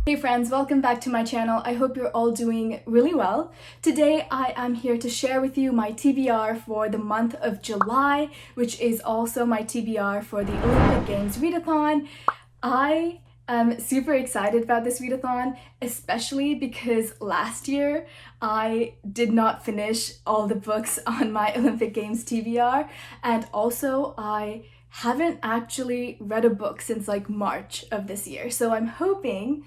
Hey friends, welcome back to my channel. I hope you're all doing really well. Today I am here to share with you my TBR for the month of July, which is also my TBR for the Olympic Games readathon. I am super excited about this readathon, especially because last year I did not finish all the books on my Olympic Games TBR, and also I haven't actually read a book since like March of this year. So I'm hoping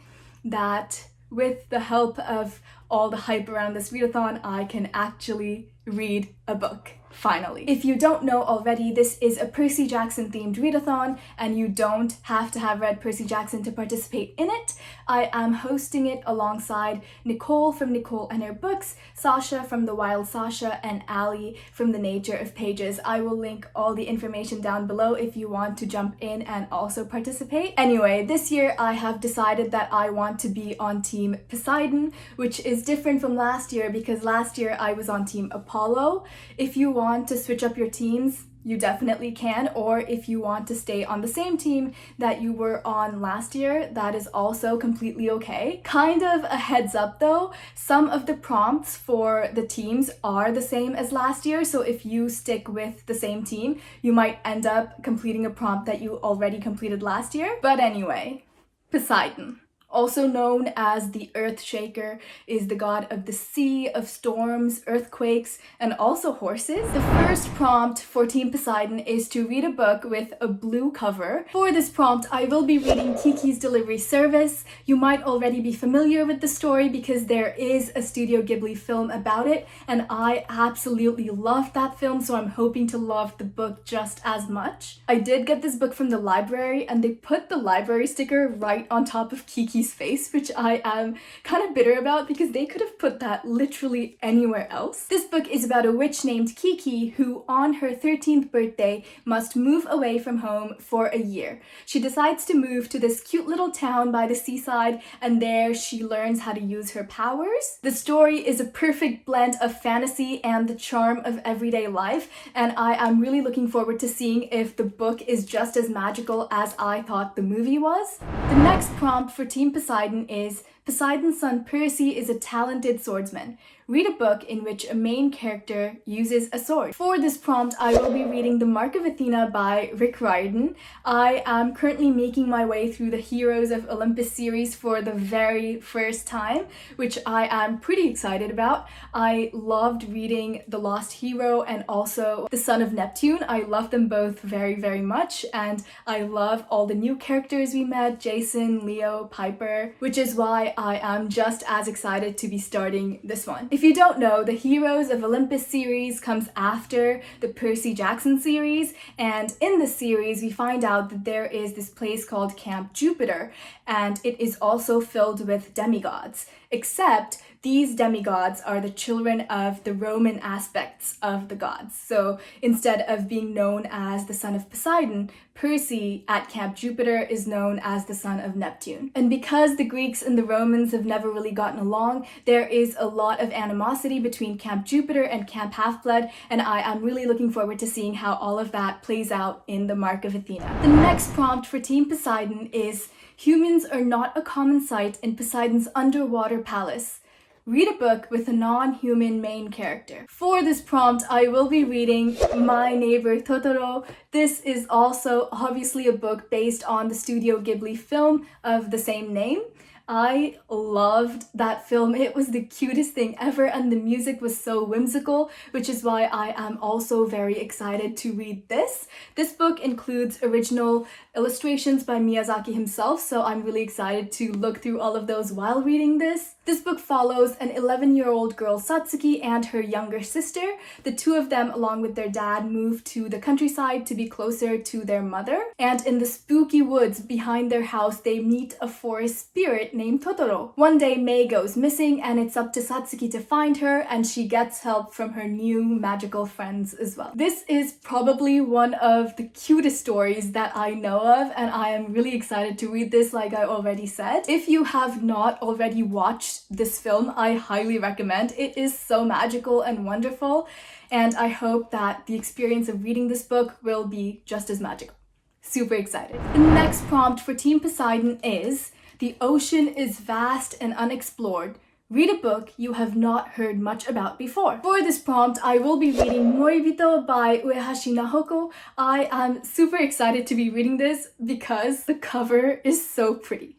that with the help of all the hype around this readathon, I can actually read a book, finally. If you don't know already, this is a Percy Jackson themed readathon, and you don't have to have read Percy Jackson to participate in it. I am hosting it alongside Nicole from Nicole and Her Books, Sasha from The Wild Sasha, and Ali from The Nature of Pages. I will link all the information down below if you want to jump in and also participate. Anyway, this year I have decided that I want to be on Team Poseidon, which is different from last year because last year I was on Team Apollo. If you want to switch up your teams, you definitely can, or if you want to stay on the same team that you were on last year, that is also completely okay. Kind of a heads up though, some of the prompts for the teams are the same as last year, so if you stick with the same team, you might end up completing a prompt that you already completed last year. But anyway, Poseidon, also known as the Earth Shaker, is the god of the sea, of storms, earthquakes, and also horses. The first prompt for Team Poseidon is to read a book with a blue cover. For this prompt, I will be reading Kiki's Delivery Service. You might already be familiar with the story because there is a Studio Ghibli film about it, and I absolutely loved that film, so I'm hoping to love the book just as much. I did get this book from the library, and they put the library sticker right on top of Kiki's face, which I am kind of bitter about because they could have put that literally anywhere else. This book is about a witch named Kiki who on her 13th birthday must move away from home for a year. She decides to move to this cute little town by the seaside, and there she learns how to use her powers. The story is a perfect blend of fantasy and the charm of everyday life, and I am really looking forward to seeing if the book is just as magical as I thought the movie was. The next prompt for Team Poseidon is Poseidon's son Percy is a talented swordsman. Read a book in which a main character uses a sword. For this prompt, I will be reading The Mark of Athena by Rick Riordan. I am currently making my way through the Heroes of Olympus series for the very first time, which I am pretty excited about. I loved reading The Lost Hero and also The Son of Neptune. I love them both very, very much, and I love all the new characters we met, Jason, Leo, Piper, which is why I am just as excited to be starting this one. If you don't know, the Heroes of Olympus series comes after the Percy Jackson series, and in the series we find out that there is this place called Camp Jupiter, and it is also filled with demigods, except these demigods are the children of the Roman aspects of the gods. So instead of being known as the son of Poseidon, Percy at Camp Jupiter is known as the son of Neptune. And because the Greeks and the Romans have never really gotten along, there is a lot of animosity between Camp Jupiter and Camp Half-Blood, and I am really looking forward to seeing how all of that plays out in The Mark of Athena. The next prompt for Team Poseidon is Humans are not a common sight in Poseidon's underwater palace. Read a book with a non-human main character. For this prompt, I will be reading My Neighbor Totoro. This is also obviously a book based on the Studio Ghibli film of the same name. I loved that film. It was the cutest thing ever, and the music was so whimsical, which is why I am also very excited to read this. This book includes original illustrations by Miyazaki himself, so I'm really excited to look through all of those while reading this. This book follows an 11-year-old girl, Satsuki, and her younger sister. The two of them, along with their dad, move to the countryside to be closer to their mother. And in the spooky woods behind their house, they meet a forest spirit named Totoro. One day, Mei goes missing, and it's up to Satsuki to find her, and she gets help from her new magical friends as well. This is probably one of the cutest stories that I know of, and I am really excited to read this, like I already said. If you have not already watched this film, I highly recommend. It is so magical and wonderful, and I hope that the experience of reading this book will be just as magical. Super excited. The next prompt for Team Poseidon is The ocean is vast and unexplored. Read a book you have not heard much about before. For this prompt, I will be reading Moribito by Uehashi Nahoko. I am super excited to be reading this because the cover is so pretty.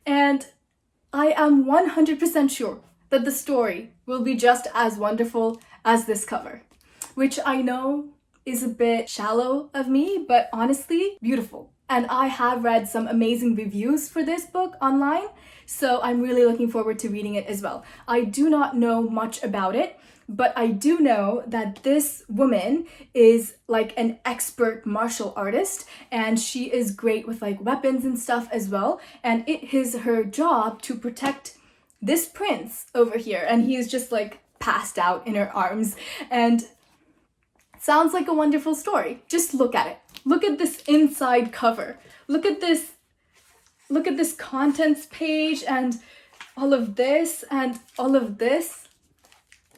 And I am 100% sure that the story will be just as wonderful as this cover, which I know is a bit shallow of me, but honestly, beautiful. And I have read some amazing reviews for this book online, so I'm really looking forward to reading it as well. I do not know much about it, but I do know that this woman is like an expert martial artist, and she is great with like weapons and stuff as well. And it is her job to protect this prince over here, and he is just like passed out in her arms. And sounds like a wonderful story. Just look at it. Look at this inside cover. Look at this contents page and all of this and all of this.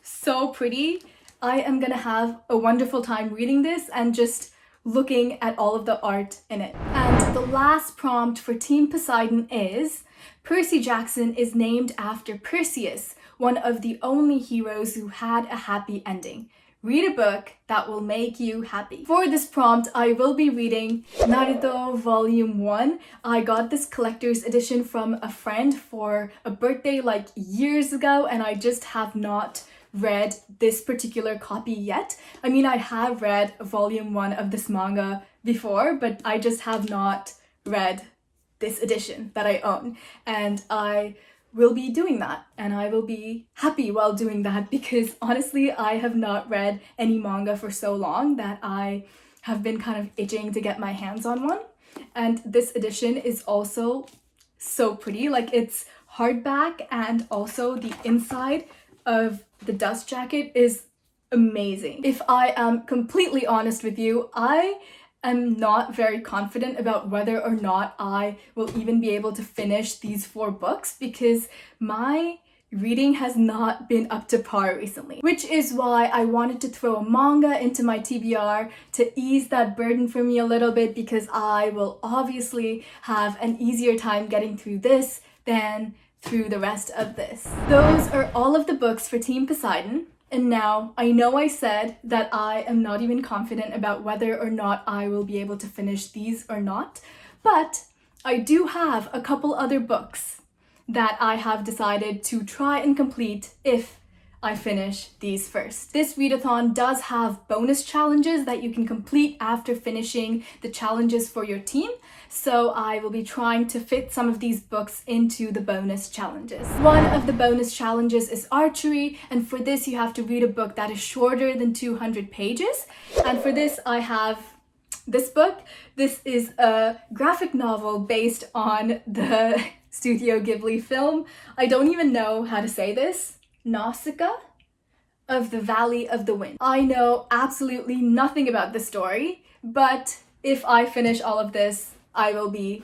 So pretty. I am gonna have a wonderful time reading this and just looking at all of the art in it. And the last prompt for Team Poseidon is, Percy Jackson is named after Perseus, one of the only heroes who had a happy ending. Read a book that will make you happy. For this prompt, I will be reading Naruto Volume 1. I got this collector's edition from a friend for a birthday like years ago, and I just have not read this particular copy yet. I mean, I have read Volume 1 of this manga before, but I just have not read this edition that I own. And I will be doing that, and I will be happy while doing that because honestly I have not read any manga for so long that I have been kind of itching to get my hands on one. And this edition is also so pretty. Like, it's hardback, and also the inside of the dust jacket is amazing. If I am completely honest with you, I am not very confident about whether or not I will even be able to finish these 4 books because my reading has not been up to par recently, which is why I wanted to throw a manga into my TBR to ease that burden for me a little bit, because I will obviously have an easier time getting through this than through the rest of this. Those are all of the books for Team Poseidon. And now, I know I said that I am not even confident about whether or not I will be able to finish these or not, but I do have a couple other books that I have decided to try and complete if I finish these first. This readathon does have bonus challenges that you can complete after finishing the challenges for your team, so I will be trying to fit some of these books into the bonus challenges. One of the bonus challenges is archery, and for this you have to read a book that is shorter than 200 pages. And for this I have this book. This is a graphic novel based on the Studio Ghibli film. I don't even know how to say this. Nausicaa of the Valley of the Wind. I know absolutely nothing about the story, but if I finish all of this, I will be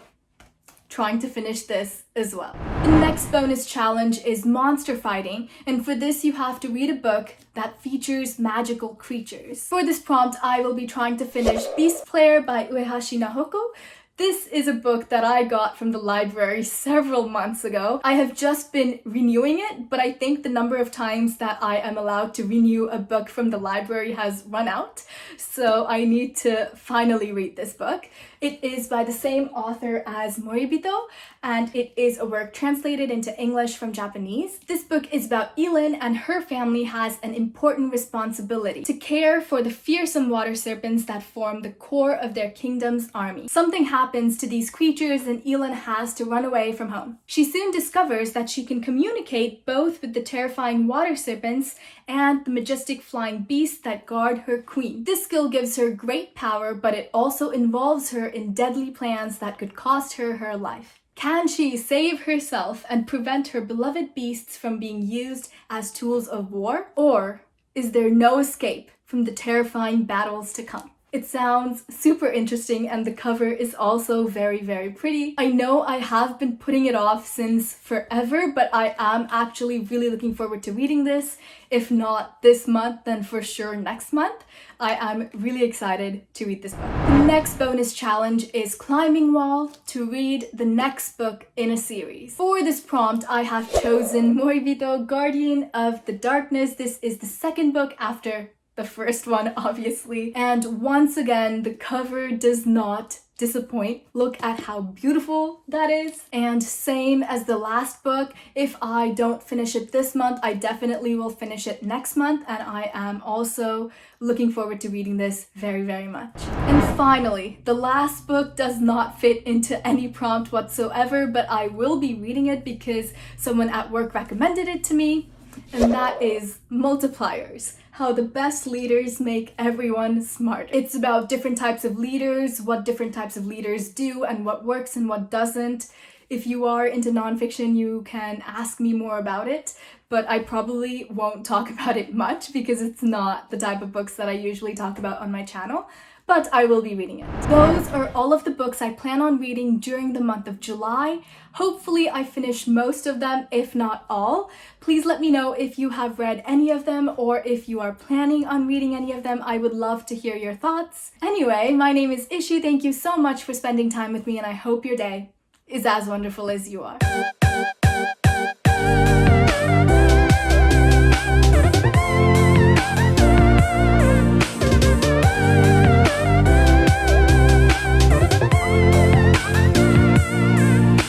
trying to finish this as well. The next bonus challenge is monster fighting, and for this you have to read a book that features magical creatures. For this prompt, I will be trying to finish Beast Player by Uehashi Nahoko. This is a book that I got from the library several months ago. I have just been renewing it, but I think the number of times that I am allowed to renew a book from the library has run out, so I need to finally read this book. It is by the same author as Moribito, and it is a work translated into English from Japanese. This book is about Elin, and her family has an important responsibility to care for the fearsome water serpents that form the core of their kingdom's army. Something happens to these creatures, and Elin has to run away from home. She soon discovers that she can communicate both with the terrifying water serpents and the majestic flying beasts that guard her queen. This skill gives her great power, but it also involves her in deadly plans that could cost her her life. Can she save herself and prevent her beloved beasts from being used as tools of war? Or is there no escape from the terrifying battles to come? It sounds super interesting and the cover is also very, very pretty. I know I have been putting it off since forever, but I am actually really looking forward to reading this. If not this month, then for sure next month. I am really excited to read this book. The next bonus challenge is climbing wall, to read the next book in a series. For this prompt, I have chosen Moribito, Guardian of the Darkness. This is the second book after the first one, obviously. And once again, the cover does not disappoint. Look at how beautiful that is. And same as the last book, if I don't finish it this month, I definitely will finish it next month. And I am also looking forward to reading this very, very much. And finally, the last book does not fit into any prompt whatsoever, but I will be reading it because someone at work recommended it to me. And that is Multipliers, How the Best Leaders Make Everyone Smart. It's about different types of leaders, what different types of leaders do, and what works and what doesn't. If you are into nonfiction, you can ask me more about it, but I probably won't talk about it much because it's not the type of books that I usually talk about on my channel. But I will be reading it. Those are all of the books I plan on reading during the month of July. Hopefully I finish most of them, if not all. Please let me know if you have read any of them or if you are planning on reading any of them. I would love to hear your thoughts. Anyway, my name is Ishi. Thank you so much for spending time with me and I hope your day is as wonderful as you are.